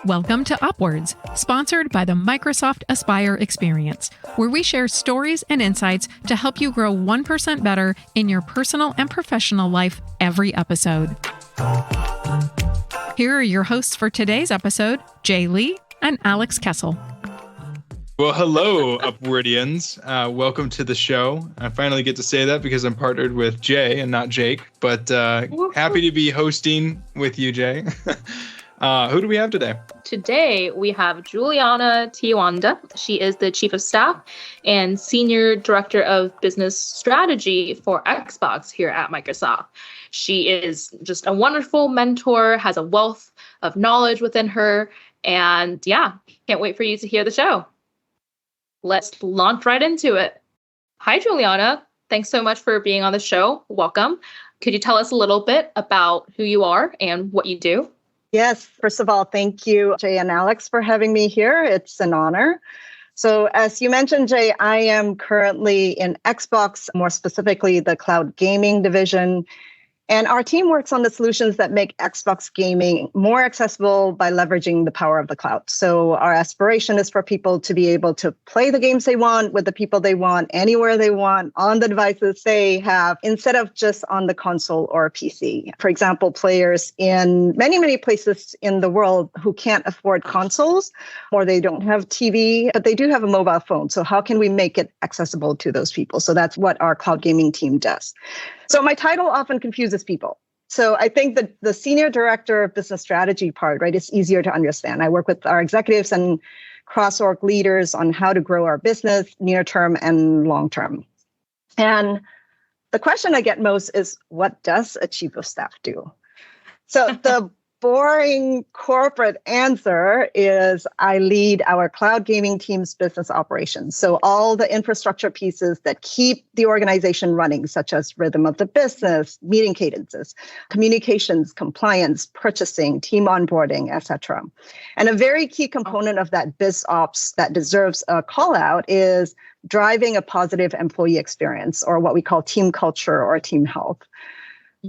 Welcome to Upwards, sponsored by the Microsoft Aspire Experience, where we share stories and insights to help you grow 1% better in your personal and professional life every episode. Here are your hosts for today's episode, Jay Lee and Alex Kessel. Well, hello, Upwardians. Welcome to the show. I finally get to say that because I'm partnered with Jay and not Jake, but happy to be hosting with you, Jay. Who do we have today? Today, we have Juliana Tioanda. She is the Chief of Staff and Senior Director of Business Strategy for Xbox here at Microsoft. She is just a wonderful mentor, has a wealth of knowledge within her, and can't wait for you to hear the show. Let's launch right into it. Hi, Juliana. Thanks so much for being on the show. Welcome. Could you tell us a little bit about who you are and what you do? Yes. First of all, thank you, Jay and Alex, for having me here. It's an honor. So as you mentioned, Jay, I am currently in Xbox, more specifically the cloud gaming division. And our team works on the solutions that make Xbox gaming more accessible by leveraging the power of the cloud. So our aspiration is for people to be able to play the games they want with the people they want, anywhere they want, on the devices they have, instead of just on the console or PC. For example, players in many, many places in the world who can't afford consoles, or they don't have TV, but they do have a mobile phone. So how can we make it accessible to those people? So that's what our cloud gaming team does. So my title often confuses people. So I think that the Senior Director of Business Strategy part, right, is easier to understand. I work with our executives and cross-org leaders on how to grow our business near term and long term. And the question I get most is, what does a Chief of Staff do? So the boring corporate answer is I lead our cloud gaming team's business operations. So all the infrastructure pieces that keep the organization running, such as rhythm of the business, meeting cadences, communications, compliance, purchasing, team onboarding, etc. And a very key component of that biz ops that deserves a call out is driving a positive employee experience, or what we call team culture or team health.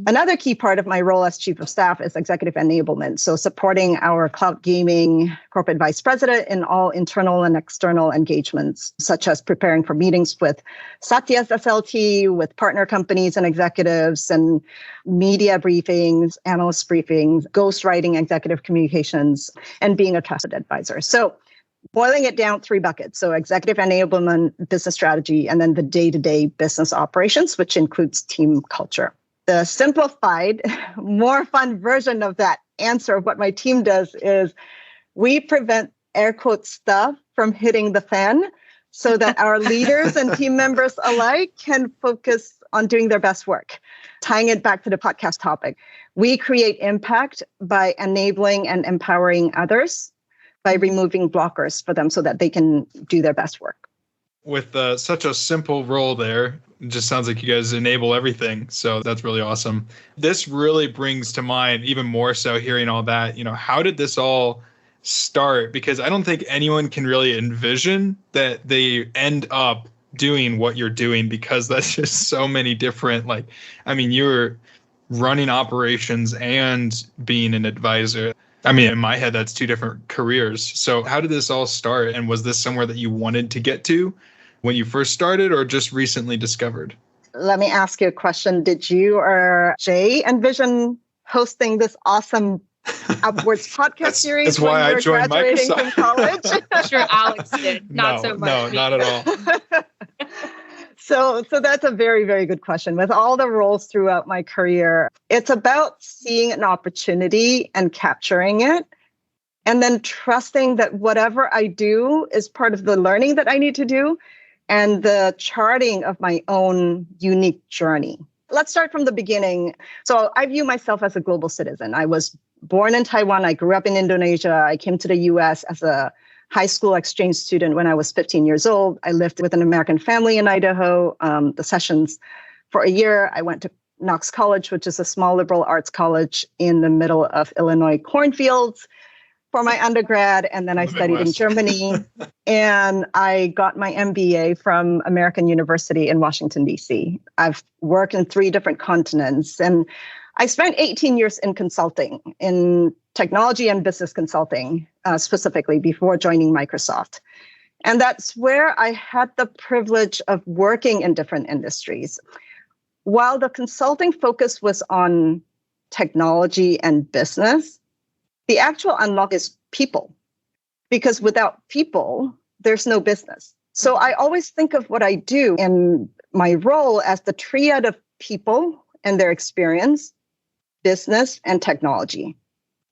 Another key part of my role as Chief of Staff is executive enablement. So supporting our cloud gaming corporate vice president in all internal and external engagements, such as preparing for meetings with Satya's SLT, with partner companies and executives, and media briefings, analyst briefings, ghostwriting executive communications, and being a trusted advisor. So boiling it down, 3 buckets. So executive enablement, business strategy, and then the day-to-day business operations, which includes team culture. The simplified, more fun version of that answer of what my team does is we prevent air quote stuff from hitting the fan so that our leaders and team members alike can focus on doing their best work. Tying it back to the podcast topic, we create impact by enabling and empowering others by removing blockers for them so that they can do their best work. With such a simple role there, it just sounds like you guys enable everything. So that's really awesome. This really brings to mind, even more so hearing all that, how did this all start? Because I don't think anyone can really envision that they end up doing what you're doing, because that's just so many different, you're running operations and being an advisor. In my head, that's 2 different careers. So how did this all start? And was this somewhere that you wanted to get to when you first started, or just recently discovered? Let me ask you a question. Did you or Jay envision hosting this awesome Upwards podcast series? That's why I joined graduating Microsoft. From college? I'm sure Alex did. Not so much. No, not at all. So that's a very, very good question. With all the roles throughout my career, it's about seeing an opportunity and capturing it, and then trusting that whatever I do is part of the learning that I need to do and the charting of my own unique journey. Let's start from the beginning. So I view myself as a global citizen. I was born in Taiwan. I grew up in Indonesia. I came to the US as a high school exchange student when I was 15 years old. I lived with an American family in Idaho, the Sessions, for a year. I went to Knox College, which is a small liberal arts college in the middle of Illinois cornfields, for my undergrad. And then I studied in Germany, and I got my MBA from American University in Washington, D.C. I've worked in 3 different continents, and I spent 18 years in consulting, in technology and business consulting, specifically before joining Microsoft. And that's where I had the privilege of working in different industries. While the consulting focus was on technology and business, the actual unlock is people. Because without people, there's no business. So I always think of what I do in my role as the triad of people and their experience, business, and technology.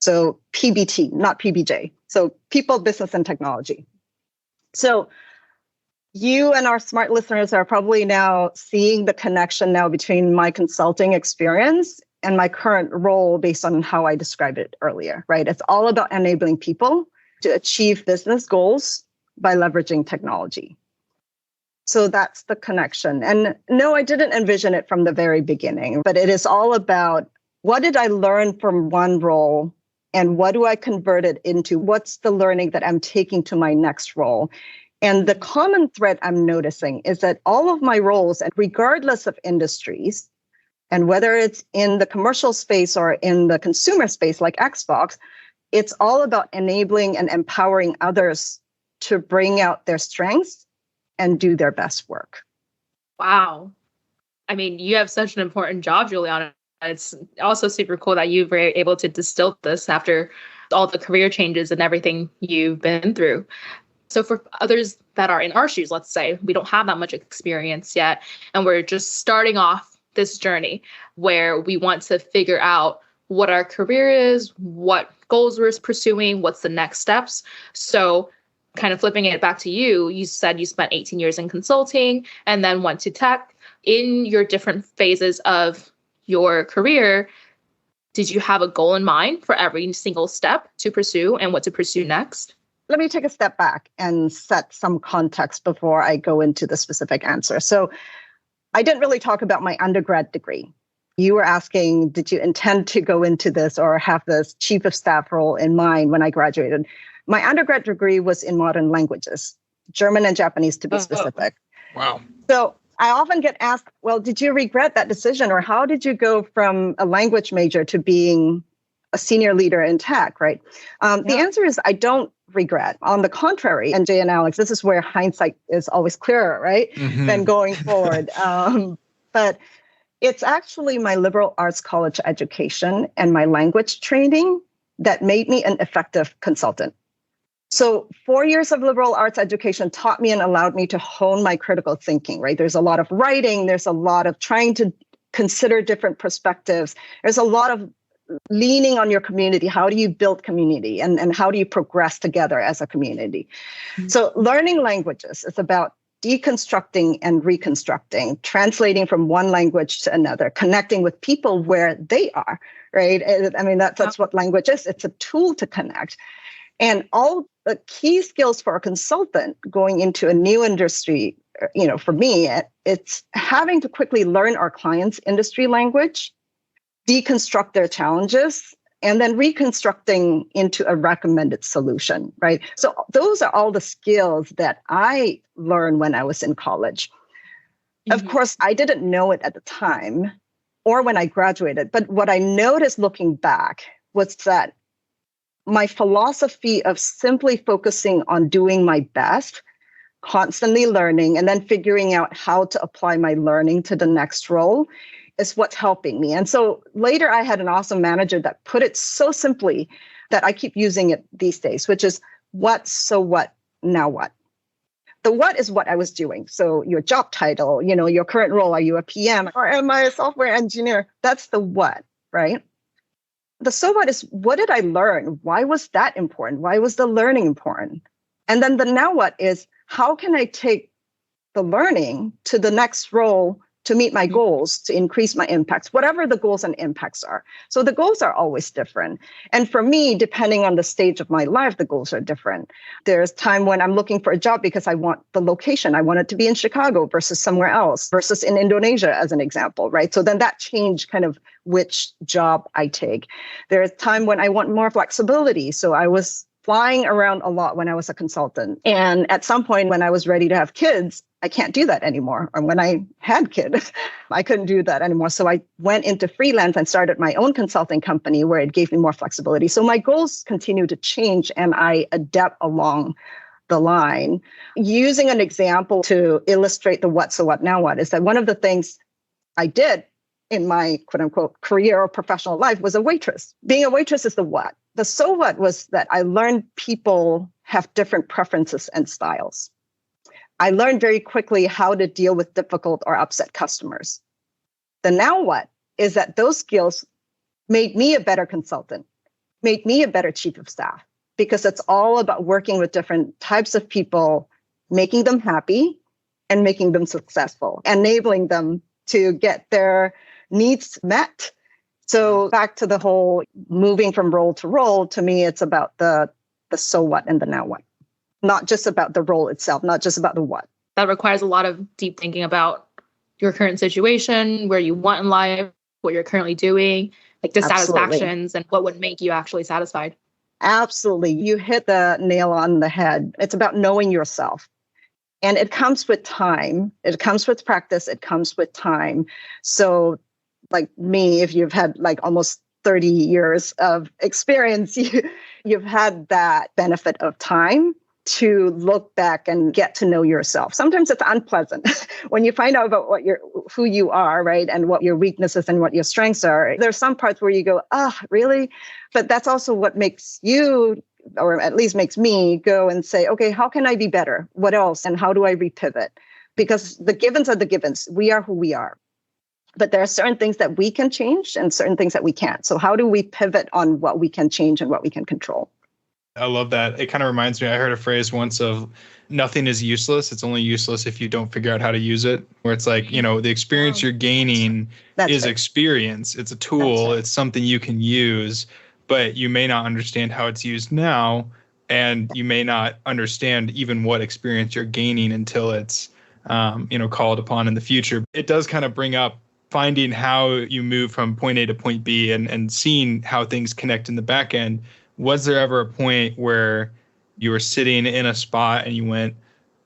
So PBT, not PBJ. So people, business, and technology. So you and our smart listeners are probably now seeing the connection now between my consulting experience and my current role based on how I described it earlier, right? It's all about enabling people to achieve business goals by leveraging technology. So that's the connection. And no, I didn't envision it from the very beginning, but it is all about what did I learn from one role and what do I convert it into? What's the learning that I'm taking to my next role? And the common thread I'm noticing is that all of my roles, and regardless of industries, and whether it's in the commercial space or in the consumer space like Xbox, it's all about enabling and empowering others to bring out their strengths and do their best work. Wow. I mean, you have such an important job, Juliana. It's also super cool that you were able to distill this after all the career changes and everything you've been through. So for others that are in our shoes, let's say, we don't have that much experience yet, and we're just starting off this journey where we want to figure out what our career is, what goals we're pursuing, what's the next steps. So kind of flipping it back to you, you said you spent 18 years in consulting and then went to tech. In your different phases of your career, did you have a goal in mind for every single step to pursue and what to pursue next? Let me take a step back and set some context before I go into the specific answer. So I didn't really talk about my undergrad degree. You were asking, did you intend to go into this or have this chief of staff role in mind when I graduated? My undergrad degree was in modern languages, German and Japanese to be specific. Wow. So I often get asked, well, did you regret that decision? Or how did you go from a language major to being a senior leader in tech, right? The answer is I don't regret. On the contrary, and Jay and Alex, this is where hindsight is always clearer, right? Than going forward. But it's actually my liberal arts college education and my language training that made me an effective consultant. So 4 years of liberal arts education taught me and allowed me to hone my critical thinking, right? There's a lot of writing. There's a lot of trying to consider different perspectives. There's a lot of leaning on your community. How do you build community and how do you progress together as a community? Mm-hmm. So learning languages is about deconstructing and reconstructing, translating from one language to another, connecting with people where they are, right? I mean, that's what language is. It's a tool to connect. And all the key skills for a consultant going into a new industry, for me, it's having to quickly learn our clients' industry language, deconstruct their challenges, and then reconstructing into a recommended solution, right? So those are all the skills that I learned when I was in college. Mm-hmm. Of course, I didn't know it at the time or when I graduated, but what I noticed looking back was that my philosophy of simply focusing on doing my best, constantly learning, and then figuring out how to apply my learning to the next role is what's helping me. And so later I had an awesome manager that put it so simply that I keep using it these days, which is what, so what, now what? The what is what I was doing. So your job title, your current role, are you a PM or am I a software engineer? That's the what, right? The so what is what did I learn? Why was that important? Why was the learning important? And then the now what is how can I take the learning to the next role to meet my goals, to increase my impacts, whatever the goals and impacts are. So the goals are always different. And for me, depending on the stage of my life, the goals are different. There's time when I'm looking for a job because I want the location. I want it to be in Chicago versus somewhere else, versus in Indonesia, as an example, right? So then that changed kind of which job I take. There's time when I want more flexibility. So I was flying around a lot when I was a consultant. And at some point when I was ready to have kids, I can't do that anymore. Or when I had kids, I couldn't do that anymore. So I went into freelance and started my own consulting company where it gave me more flexibility. So my goals continue to change and I adapt along the line. Using an example to illustrate the what, so what, now what, is that one of the things I did in my quote unquote career or professional life was a waitress. Being a waitress is the what. The so what was that I learned people have different preferences and styles. I learned very quickly how to deal with difficult or upset customers. The now what is that those skills made me a better consultant, made me a better chief of staff, because it's all about working with different types of people, making them happy and making them successful, enabling them to get their needs met. So back to the whole moving from role to role, to me, it's about the so what and the now what. Not just about the role itself, not just about the what. That requires a lot of deep thinking about your current situation, where you want in life, what you're currently doing, like dissatisfactions, and what would make you actually satisfied. Absolutely. You hit the nail on the head. It's about knowing yourself. And it comes with time. It comes with practice. It comes with time. So like me, if you've had like almost 30 years of experience, you've had that benefit of time to look back and get to know yourself. Sometimes it's unpleasant when you find out about who you are, right? And what your weaknesses and what your strengths are. There's some parts where you go, oh, really? But that's also what makes you, or at least makes me, go and say, okay, how can I be better? What else? And how do I repivot? Because the givens are the givens. We are who we are. But there are certain things that we can change and certain things that we can't. So how do we pivot on what we can change and what we can control? I love that. It kind of reminds me, I heard a phrase once of nothing is useless. It's only useless if you don't figure out how to use it. Where it's like, the experience you're gaining is experience. It's a tool. It's something you can use, but you may not understand how it's used now. And you may not understand even what experience you're gaining until it's, called upon in the future. It does kind of bring up finding how you move from point A to point B and seeing how things connect in the back end. Was there ever a point where you were sitting in a spot and you went,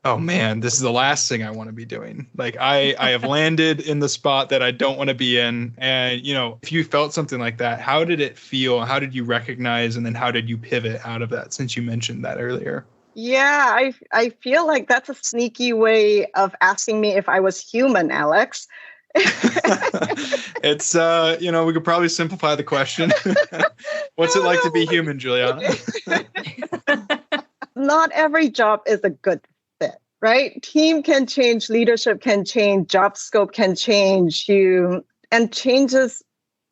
oh man, this is the last thing I want to be doing? Like I have landed in the spot that I don't want to be in. And, if you felt something like that, how did it feel? How did you recognize? And then how did you pivot out of that, since you mentioned that earlier? Yeah, I feel like that's a sneaky way of asking me if I was human, Alex. It's, we could probably simplify the question. What's it like to be human, Juliana? Not every job is a good fit, right? Team can change, leadership can change, job scope can change you, and changes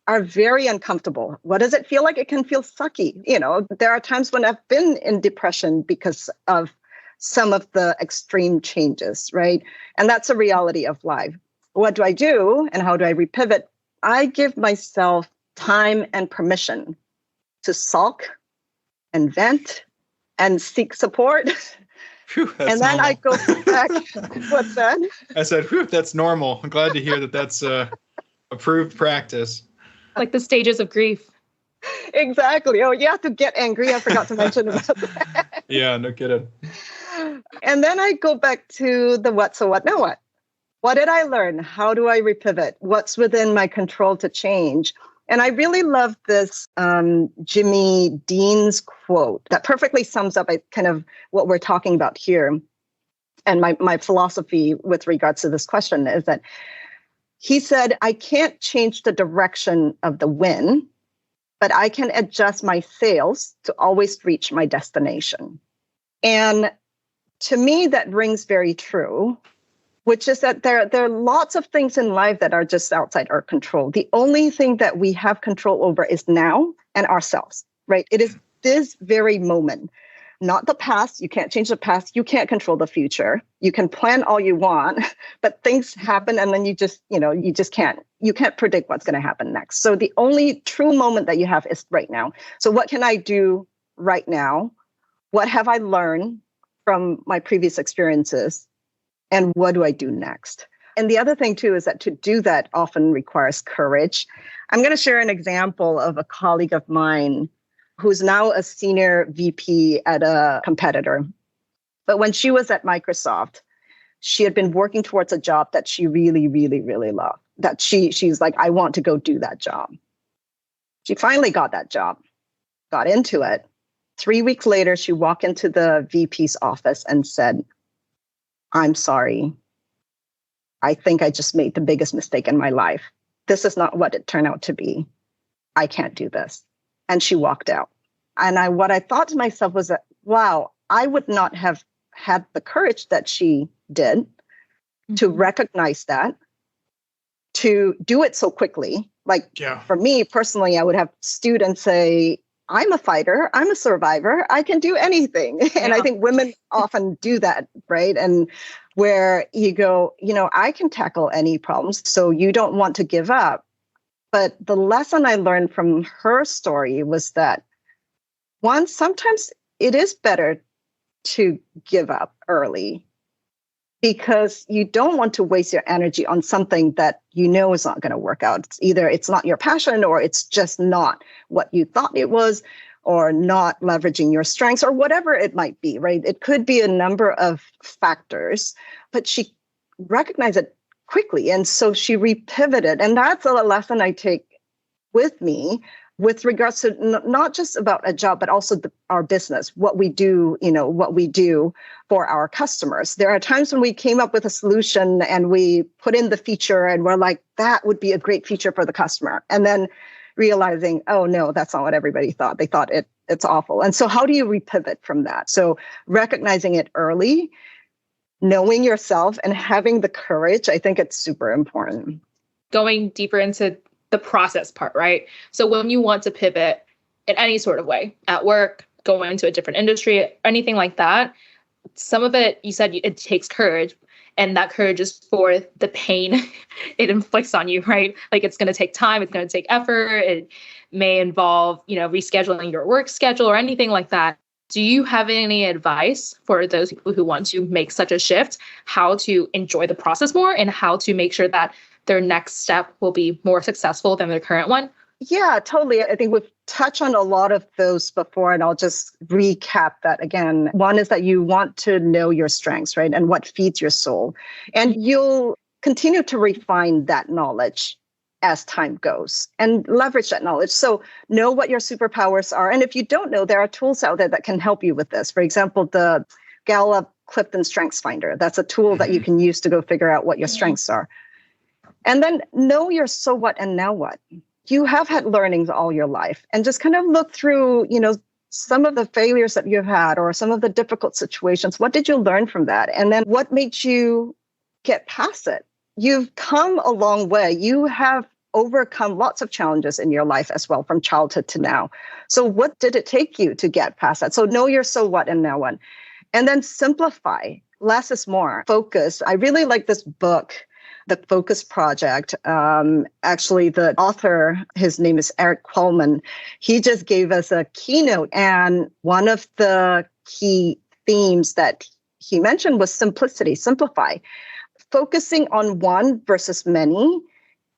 are very uncomfortable. What does it feel like? It can feel sucky. There are times when I've been in depression because of some of the extreme changes, right? And that's a reality of life. What do I do and how do I repivot? I give myself time and permission to sulk and vent and seek support. Whew, and then normal. I go back. What's that? I said, whew, that's normal. I'm glad to hear that that's approved practice. Like the stages of grief. Exactly. Oh, you have to get angry. I forgot to mention about that. Yeah, no kidding. And then I go back to the what, so what, now what? What did I learn? How do I repivot? What's within my control to change? And I really love this Jimmy Dean's quote that perfectly sums up kind of what we're talking about here. And my philosophy with regards to this question is that he said, I can't change the direction of the wind, but I can adjust my sails to always reach my destination. And to me, that rings very true, which is that there are lots of things in life that are just outside our control. The only thing that we have control over is now and ourselves, right? It is this very moment, not the past. You can't change the past. You can't control the future. You can plan all you want, but things happen and then you can't predict what's going to happen next. So the only true moment that you have is right now. So what can I do right now? What have I learned from my previous experiences? And what do I do next? And the other thing, too, is that to do that often requires courage. I'm going to share an example of a colleague of mine who's now a senior VP at a competitor. But when she was at Microsoft, she had been working towards a job that she really, really, really loved. That she's like, I want to go do that job. She finally got that job, got into it. 3 weeks later, she walked into the VP's office and said, I'm sorry. I think I just made the biggest mistake in my life. This is not what it turned out to be. I can't do this. And she walked out. And what I thought to myself was that, wow, I would not have had the courage that she did to recognize that, to do it so quickly. Like for me personally, I would have students say, I'm a fighter, I'm a survivor, I can do anything. And I think women often do that, right? And where you go, I can tackle any problems, so you don't want to give up. But the lesson I learned from her story was that, one, sometimes it is better to give up early because you don't want to waste your energy on something that you know is not going to work out. It's not your passion, or it's just not what you thought it was, or not leveraging your strengths, or whatever it might be, right? It could be a number of factors, but she recognized it quickly. And so she repivoted. And that's a lesson I take with me with regards to not just about a job, but also our business, what we do for our customers. There are times when we came up with a solution and we put in the feature and we're like, that would be a great feature for the customer. And then realizing, oh no, that's not what everybody thought. They thought it's awful. And so how do you repivot from that? So recognizing it early, knowing yourself and having the courage, I think it's super important. Going deeper into the process part, right? So when you want to pivot in any sort of way, at work, going into a different industry, anything like that, some of it, you said it takes courage, and that courage is for the pain it inflicts on you, right? Like it's going to take time, it's going to take effort. It may involve, rescheduling your work schedule or anything like that. Do you have any advice for those people who want to make such a shift, how to enjoy the process more and how to make sure that their next step will be more successful than their current one? Yeah, totally. I think we've touched on a lot of those before, and I'll just recap that again. One is that you want to know your strengths, right? And what feeds your soul. And you'll continue to refine that knowledge as time goes and leverage that knowledge. So know what your superpowers are. And if you don't know, there are tools out there that can help you with this. For example, the Gallup Clifton Strengths Finder. That's a tool that you can use to go figure out what your strengths are. And then know your so what and now what. You have had learnings all your life, and just kind of look through, some of the failures that you've had or some of the difficult situations. What did you learn from that? And then what made you get past it? You've come a long way. You have overcome lots of challenges in your life as well, from childhood to now. So what did it take you to get past that? So know your so what and now what. And then simplify. Less is more. Focus. I really like this book, The Focus Project. Actually, the author, his name is Eric Qualman. He just gave us a keynote. And one of the key themes that he mentioned was simplicity, simplify. Focusing on one versus many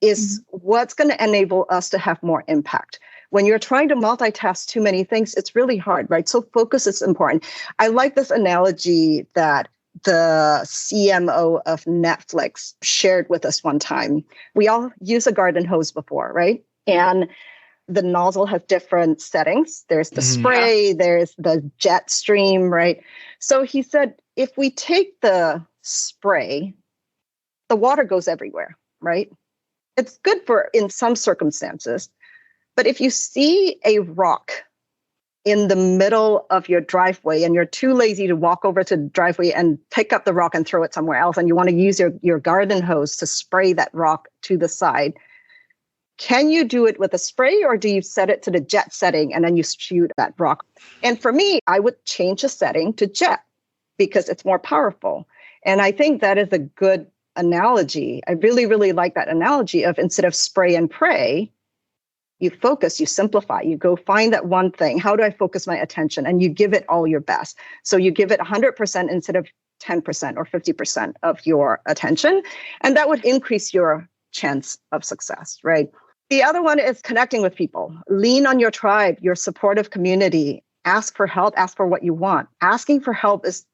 is what's going to enable us to have more impact. When you're trying to multitask too many things, it's really hard, right? So focus is important. I like this analogy that the CMO of Netflix shared with us one time. We all use a garden hose before, right? And the nozzle has different settings. There's the spray, there's the jet stream, right? So he said, if we take the spray, the water goes everywhere, right? It's good for in some circumstances. But if you see a rock in the middle of your driveway and you're too lazy to walk over to the driveway and pick up the rock and throw it somewhere else, and you want to use your garden hose to spray that rock to the side, can you do it with a spray, or do you set it to the jet setting and then you shoot that rock? And for me, I would change the setting to jet because it's more powerful. And I think that is a good analogy. I really, really like that analogy of, instead of spray and pray, you focus, you simplify, you go find that one thing. How do I focus my attention? And you give it all your best. So you give it 100% instead of 10% or 50% of your attention. And that would increase your chance of success, right? The other one is connecting with people. Lean on your tribe, your supportive community. Ask for help, ask for what you want. Asking for help is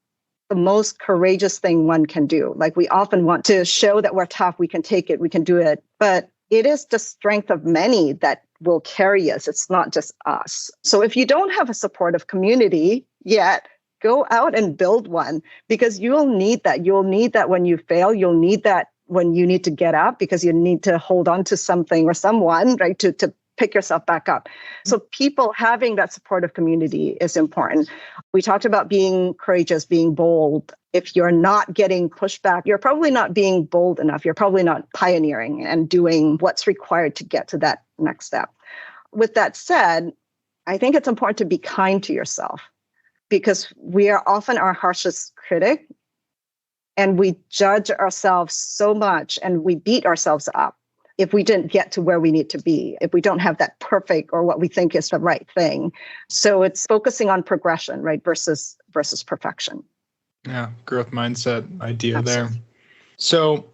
the most courageous thing one can do. Like, we often want to show that we're tough, we can take it, we can do it. But it is the strength of many that will carry us. It's not just us. So if you don't have a supportive community yet, go out and build one, because you'll need that. You'll need that when you fail. You'll need that when you need to get up, because you need to hold on to something or someone, right, to pick yourself back up. So people having that supportive community is important. We talked about being courageous, being bold. If you're not getting pushback, you're probably not being bold enough. You're probably not pioneering and doing what's required to get to that next step. With that said, I think it's important to be kind to yourself, because we are often our harshest critic, and we judge ourselves so much and we beat ourselves up if we didn't get to where we need to be, if we don't have that perfect or what we think is the right thing. So it's focusing on progression, right, versus perfection. Yeah, growth mindset idea Absolutely. there. So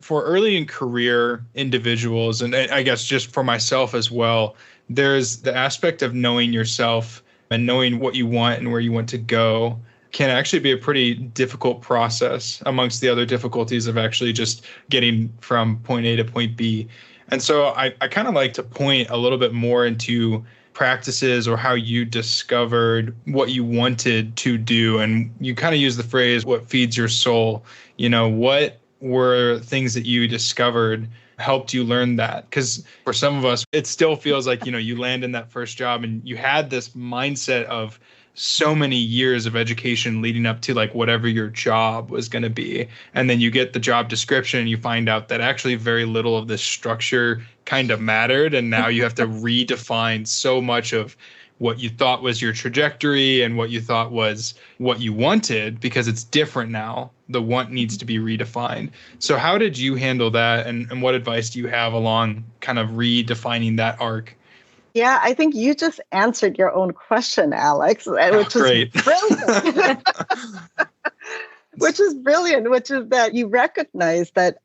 for early in career individuals, and I guess just for myself as well, there's the aspect of knowing yourself and knowing what you want and where you want to go can actually be a pretty difficult process amongst the other difficulties of actually just getting from point A to point B. And so I kind of like to point a little bit more into practices or how you discovered what you wanted to do. And you kind of use the phrase, what feeds your soul? What were things that you discovered helped you learn that? Because for some of us, it still feels like, you land in that first job and you had this mindset of so many years of education leading up to like whatever your job was going to be. And then you get the job description and you find out that actually very little of this structure kind of mattered. And now you have to redefine so much of what you thought was your trajectory and what you thought was what you wanted, because it's different now. The want needs to be redefined. So how did you handle that? And what advice do you have along kind of redefining that arc? Yeah, I think you just answered your own question, Alex, which is brilliant. Which is brilliant, which is that you recognize that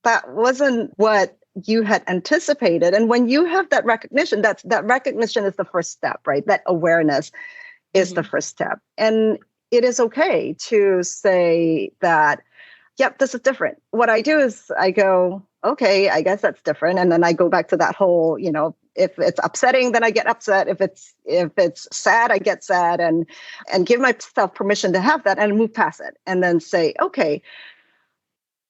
that wasn't what you had anticipated. And when you have that recognition, that recognition is the first step, right? That awareness is the first step. And it is okay to say that, yep, this is different. What I do is I go, okay, I guess that's different. And then I go back to that whole, if it's upsetting, then I get upset. If it's sad, I get sad, and give myself permission to have that and move past it. And then say, okay,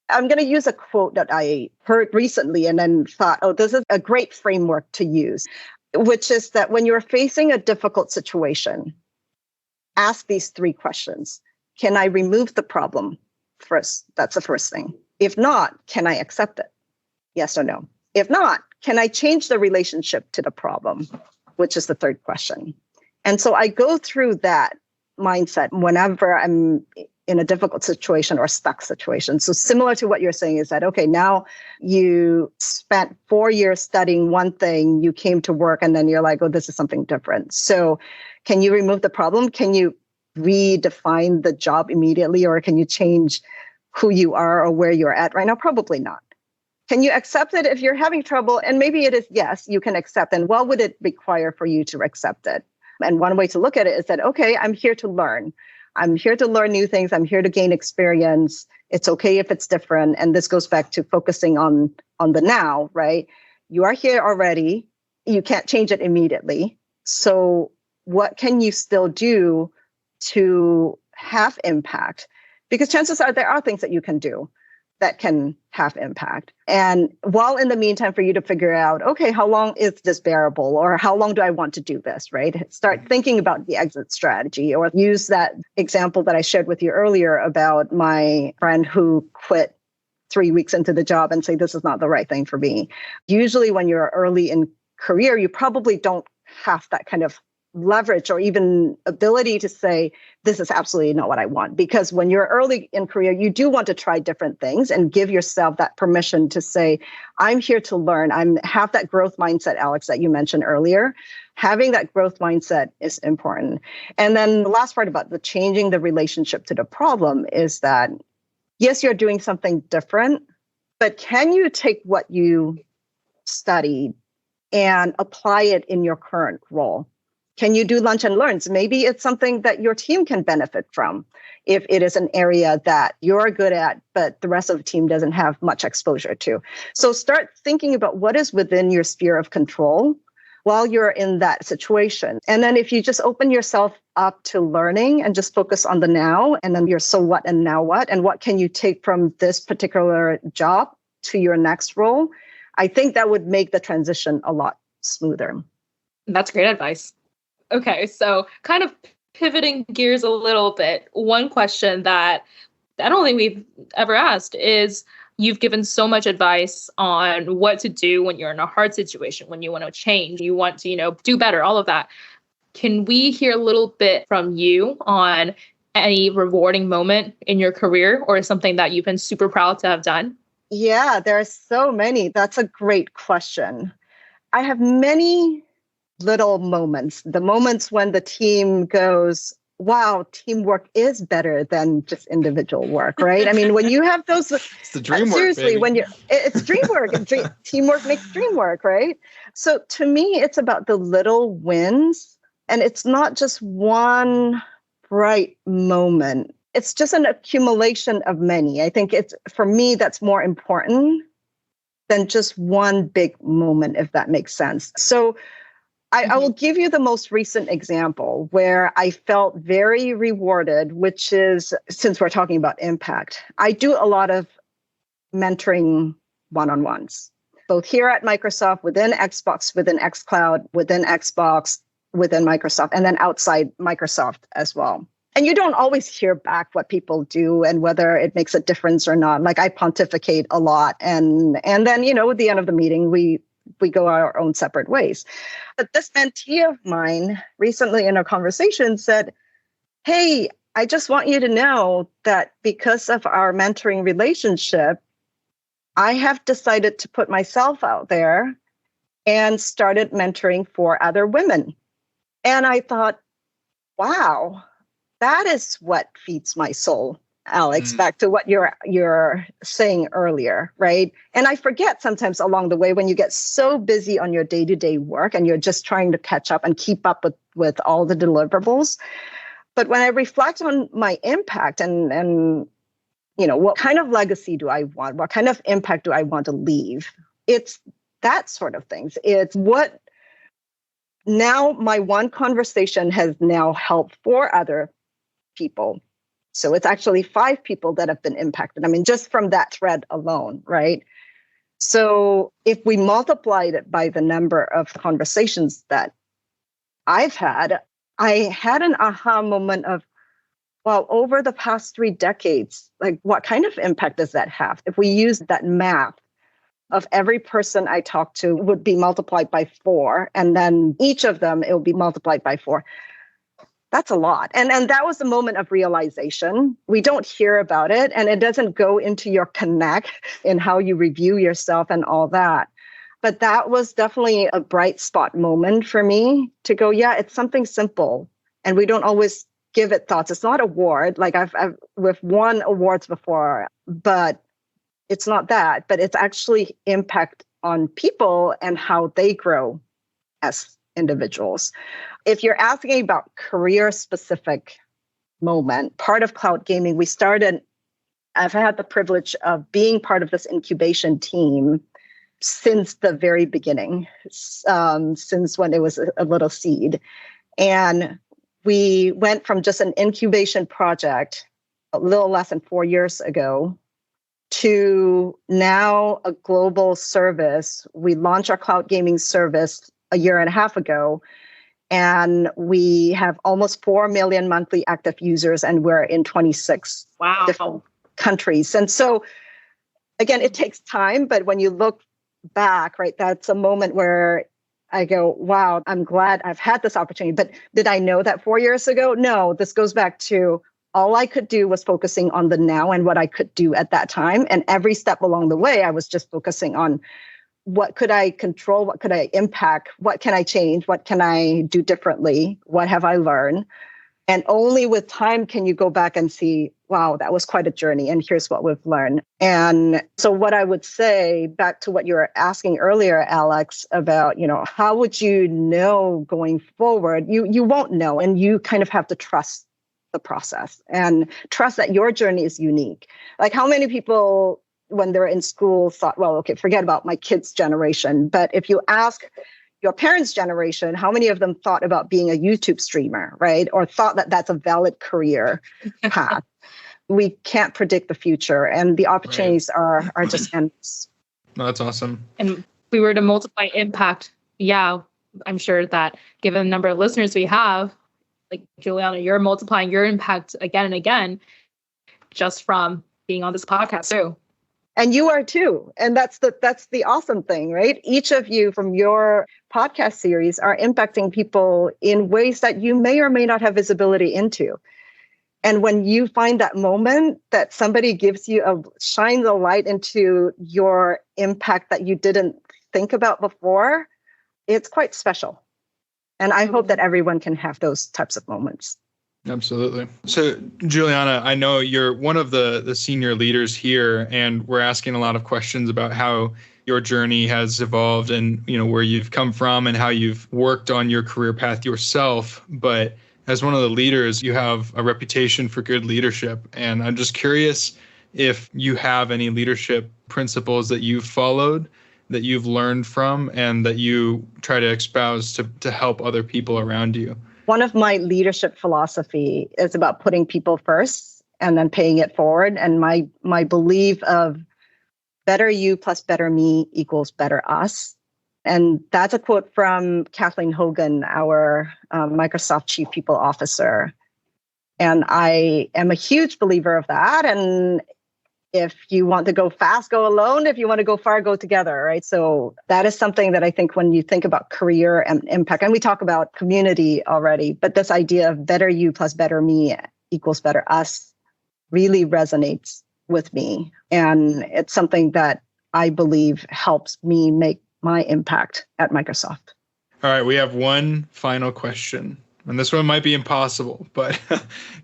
I'm going to use a quote that I heard recently and then thought, oh, this is a great framework to use, which is that when you're facing a difficult situation, ask these 3 questions. Can I remove the problem first? That's the first thing. If not, can I accept it? Yes or no? If not, can I change the relationship to the problem? Which is the third question. And so I go through that mindset whenever I'm in a difficult situation or stuck situation. So similar to what you're saying is that, okay, now you spent 4 years studying one thing, you came to work, and then you're like, oh, this is something different. So can you remove the problem? Can you redefine the job immediately? Or can you change who you are or where you're at right now? Probably not. Can you accept it if you're having trouble? And maybe it is, yes, you can accept. And what would it require for you to accept it? And one way to look at it is that, okay, I'm here to learn. I'm here to learn new things. I'm here to gain experience. It's okay if it's different. And this goes back to focusing on the now, right? You are here already. You can't change it immediately. So what can you still do to have impact? Because chances are there are things that you can do that can have impact. And while in the meantime, for you to figure out, okay, how long is this bearable? Or how long do I want to do this, right? Start thinking about the exit strategy, or use that example that I shared with you earlier about my friend who quit 3 weeks into the job and say, this is not the right thing for me. Usually when you're early in career, you probably don't have that kind of leverage or even ability to say, this is absolutely not what I want. Because when you're early in career, you do want to try different things and give yourself that permission to say, I'm here to learn. Have that growth mindset, Alex, that you mentioned earlier. Having that growth mindset is important. And then the last part about the changing the relationship to the problem is that, yes, you're doing something different, but can you take what you studied and apply it in your current role? Can you do lunch and learns? Maybe it's something that your team can benefit from if it is an area that you're good at, but the rest of the team doesn't have much exposure to. So start thinking about what is within your sphere of control while you're in that situation. And then if you just open yourself up to learning and just focus on the now, and then your so what and now what, and what can you take from this particular job to your next role, I think that would make the transition a lot smoother. That's great advice. Okay, so kind of pivoting gears a little bit, one question that I don't think we've ever asked is, you've given so much advice on what to do when you're in a hard situation, when you want to change, you want to, do better, all of that. Can we hear a little bit from you on any rewarding moment in your career or something that you've been super proud to have done? Yeah, there are so many. That's a great question. I have many little moments, the moments when the team goes, wow, teamwork is better than just individual work, right? I mean, when you have those, it's the dream work, seriously, baby. It's dream work. Teamwork makes dream work, right? So to me, it's about the little wins, and it's not just one bright moment. It's just an accumulation of many. I think for me, that's more important than just one big moment, if that makes sense. So I will give you the most recent example where I felt very rewarded, which is, since we're talking about impact, I do a lot of mentoring one-on-ones, both here at Microsoft, within Xbox, within xCloud, within Xbox, within Microsoft, and then outside Microsoft as well. And you don't always hear back what people do and whether it makes a difference or not. Like, I pontificate a lot. And then, at the end of the meeting, we go our own separate ways. But this mentee of mine recently in a conversation said, hey, I just want you to know that because of our mentoring relationship, I have decided to put myself out there and started mentoring for other women. And I thought, wow, that is what feeds my soul. Alex, back to what you're saying earlier, right? And I forget sometimes along the way when you get so busy on your day-to-day work and you're just trying to catch up and keep up with all the deliverables. But when I reflect on my impact and what kind of legacy do I want? What kind of impact do I want to leave? It's that sort of things. It's what now my one conversation has now helped 4 other people. So it's actually 5 people that have been impacted. I mean, just from that thread alone, right? So if we multiplied it by the number of conversations that I've had, I had an aha moment of, well, over the past 3 decades, like, what kind of impact does that have? If we use that math of every person I talk to would be multiplied by 4, and then each of them, it will be multiplied by 4. That's a lot. And that was the moment of realization. We don't hear about it, and it doesn't go into your connect in how you review yourself and all that. But that was definitely a bright spot moment for me to go, yeah, it's something simple. And we don't always give it thoughts. It's not award. Like we've won awards before, but it's not that. But it's actually impact on people and how they grow as individuals. If you're asking about career-specific moment, part of cloud gaming, I've had the privilege of being part of this incubation team since the very beginning, since when it was a little seed. And we went from just an incubation project a little less than 4 years ago to now a global service. We launched our cloud gaming service a year and a half ago, and we have almost 4 million monthly active users, and we're in 26 different countries. And so, again, it takes time, but when you look back, right, that's a moment where I go, wow, I'm glad I've had this opportunity. But did I know that 4 years ago? No, this goes back to all I could do was focusing on the now and what I could do at that time. And every step along the way, I was just focusing on what could I control? What could I impact? What can I change? What can I do differently? What have I learned? And only with time can you go back and see, wow, that was quite a journey. And here's what we've learned. And so what I would say back to what you were asking earlier, Alex, about, how would you know going forward? You won't know. And you kind of have to trust the process and trust that your journey is unique. Like how many people when they're in school thought, well, okay, forget about my kids' generation. But if you ask your parents' generation, how many of them thought about being a YouTube streamer, right? Or thought that that's a valid career path? We can't predict the future, and the opportunities are just endless. No, that's awesome. And if we were to multiply impact, I'm sure that given the number of listeners we have, like Juliana, you're multiplying your impact again and again just from being on this podcast too. And you are too. And that's the awesome thing, right? Each of you from your podcast series are impacting people in ways that you may or may not have visibility into. And when you find that moment that somebody shines a light into your impact that you didn't think about before, it's quite special. And I hope that everyone can have those types of moments. Absolutely. So, Juliana, I know you're one of the senior leaders here, and we're asking a lot of questions about how your journey has evolved and, where you've come from and how you've worked on your career path yourself. But as one of the leaders, you have a reputation for good leadership. And I'm just curious if you have any leadership principles that you've followed, that you've learned from, and that you try to espouse to help other people around you. One of my leadership philosophy is about putting people first and then paying it forward. And my belief of better you plus better me equals better us. And that's a quote from Kathleen Hogan, our Microsoft Chief People Officer. And I am a huge believer of that. And if you want to go fast, go alone. If you want to go far, go together, right? So that is something that I think when you think about career and impact, and we talk about community already, but this idea of better you plus better me equals better us really resonates with me. And it's something that I believe helps me make my impact at Microsoft. All right, we have one final question. And this one might be impossible, but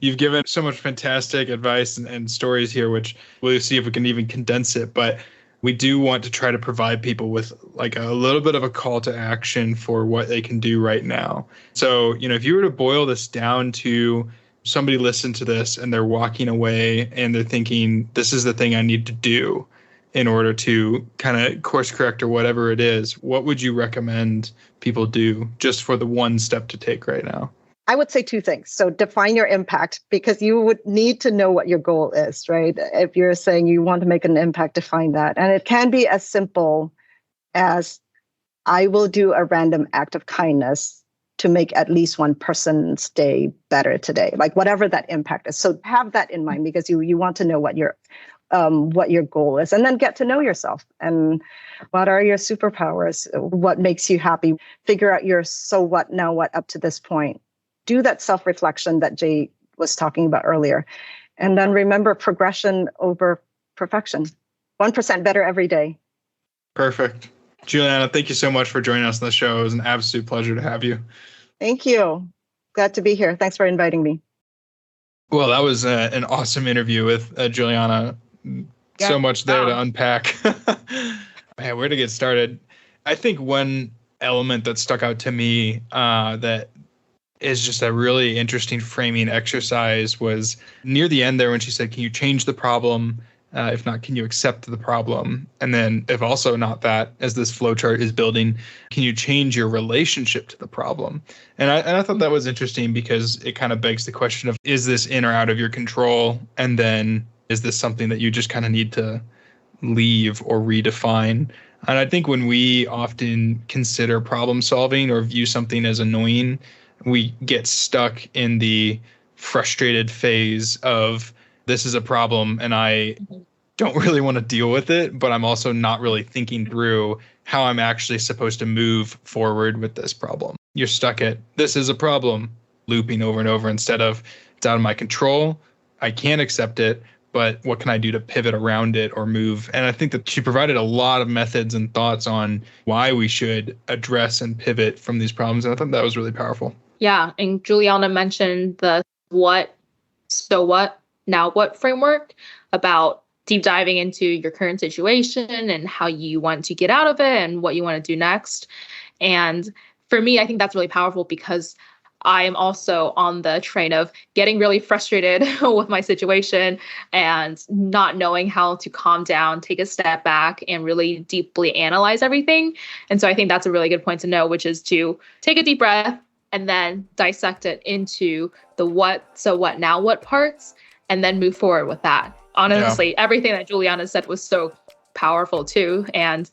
you've given so much fantastic advice and stories here, which we'll see if we can even condense it. But we do want to try to provide people with like a little bit of a call to action for what they can do right now. So, if you were to boil this down to somebody listen to this and they're walking away and they're thinking, this is the thing I need to do in order to kind of course correct or whatever it is, what would you recommend people do just for the one step to take right now? I would say two things. So define your impact, because you would need to know what your goal is, right? If you're saying you want to make an impact, define that. And it can be as simple as I will do a random act of kindness to make at least one person's day better today, like whatever that impact is. So have that in mind, because you want to know what your goal is, and then get to know yourself and what are your superpowers, what makes you happy, figure out your so what, now what up to this point. Do that self-reflection that Jay was talking about earlier. And then remember progression over perfection. 1% better every day. Perfect. Juliana, thank you so much for joining us on the show. It was an absolute pleasure to have you. Thank you. Glad to be here. Thanks for inviting me. Well, that was an awesome interview with Juliana. Yeah. So much there to unpack. Man, where to get started? I think one element that stuck out to me that is just a really interesting framing exercise was near the end there when she said, can you change the problem? If not, can you accept the problem? And then if also not that, as this flowchart is building, can you change your relationship to the problem? And I thought that was interesting because it kind of begs the question of, is this in or out of your control? And then is this something that you just kind of need to leave or redefine? And I think when we often consider problem solving or view something as annoying, we get stuck in the frustrated phase of, this is a problem and I don't really want to deal with it, but I'm also not really thinking through how I'm actually supposed to move forward with this problem. You're stuck at, this is a problem, looping over and over instead of, it's out of my control, I can't accept it, but what can I do to pivot around it or move? And I think that she provided a lot of methods and thoughts on why we should address and pivot from these problems. And I thought that was really powerful. Yeah. And Juliana mentioned the what, so what, now what framework about deep diving into your current situation and how you want to get out of it and what you want to do next. And for me, I think that's really powerful because I am also on the train of getting really frustrated with my situation and not knowing how to calm down, take a step back, and really deeply analyze everything. And so I think that's a really good point to know, which is to take a deep breath and then dissect it into the what, so what, now what parts, and then move forward with that. Honestly, everything that Juliana said was so powerful too. And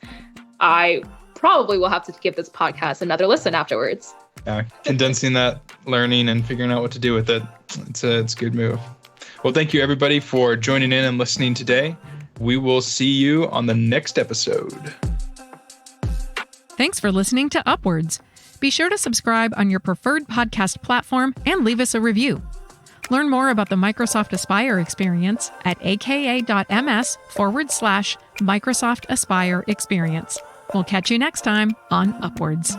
I probably will have to give this podcast another listen afterwards. Yeah, condensing that learning and figuring out what to do with it. It's a good move. Well, thank you everybody for joining in and listening today. We will see you on the next episode. Thanks for listening to Upwards. Be sure to subscribe on your preferred podcast platform and leave us a review. Learn more about the Microsoft Aspire experience at aka.ms/Microsoft Aspire experience. We'll catch you next time on Upwards.